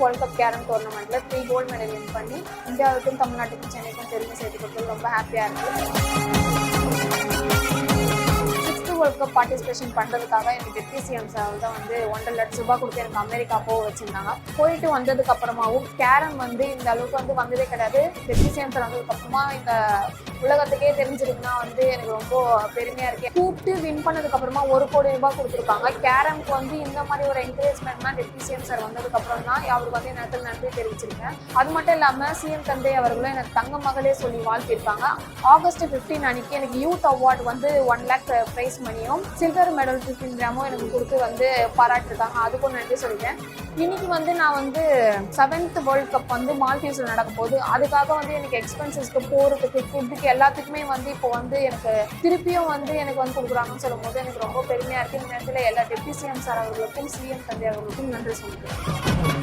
World cup carrom டோர்னமெண்ட்ல 3 gold medal win பண்ணி இந்தியாவுக்கும் தமிழ்நாட்டுக்கும் சென்னைக்கும் பெருமை சேர்த்து கொடுத்தது ரொம்ப ஹாப்பியா இருக்கு. வேர்ல்ட் கப் பார்ட்டிசிபேஷன் பண்ணுறதுக்காக எனக்கு டெப்டி சிஎம் சார் தான் வந்து 1.5 லட்சம் ரூபாய் கொடுத்து எனக்கு அமெரிக்கா போக வச்சிருந்தாங்க. போயிட்டு வந்ததுக்கு அப்புறமாவும் கேரம் வந்து இந்த அளவுக்கு வந்து வந்ததே கிடையாது. டெப்டி சிஎம் சார் வந்ததுக்கு அப்புறமா இந்த உலகத்துக்கே தெரிஞ்சிருக்குன்னா வந்து எனக்கு ரொம்ப பெருமையா இருக்கு. கூப்பிட்டு வின் பண்ணதுக்கு அப்புறமா 1 கோடி ரூபாய் கொடுத்துருக்காங்க. கேரம்க்கு வந்து இந்த மாதிரி ஒரு என்கரேஜ்மெண்ட்னா டெப்டி சிஎம் சார் வந்ததுக்கு அப்புறம் தான் அவருக்கு வந்து நேரத்தில் நன்றி தெரிவிச்சிருக்கேன். அது மட்டும் இல்லாமல் சிஎம் தந்தை அவர்களும் எனக்கு தங்க மகளே சொல்லி வாழ்த்திருக்காங்க. ஆகஸ்ட் 15 அன்னைக்கு எனக்கு யூத் அவார்டு வந்து 1 lakh பிரைஸ் மணியும் சில்வர் மெடல் 15 கிராமும் எனக்கு கொடுத்து வந்து பாராட்டிருக்காங்க. அதுக்கும் நன்றி சொல்லிட்டேன். இன்னைக்கு வந்து நான் வந்து 7th வேர்ல்ட் கப் வந்து மால்தீவ்ஸ்ல நடக்கும் போது அதுக்காக வந்து எனக்கு எக்ஸ்பென்சஸ்க்கு போறதுக்கு ஃபுட்டுக்கு எல்லாத்துக்குமே வந்து இப்போ வந்து எனக்கு திருப்பியும் வந்து எனக்கு வந்து கொடுக்குறாங்கன்னு சொல்லும் போது எனக்கு ரொம்ப பெருமையா இருக்கு. இந்த நேரத்தில் எல்லா டெப்டி சிஎம் சார் அவர்களுக்கும் சிஎம் தந்தை அவர்களுக்கும் நன்றி சொல்லிக்கிறேன்.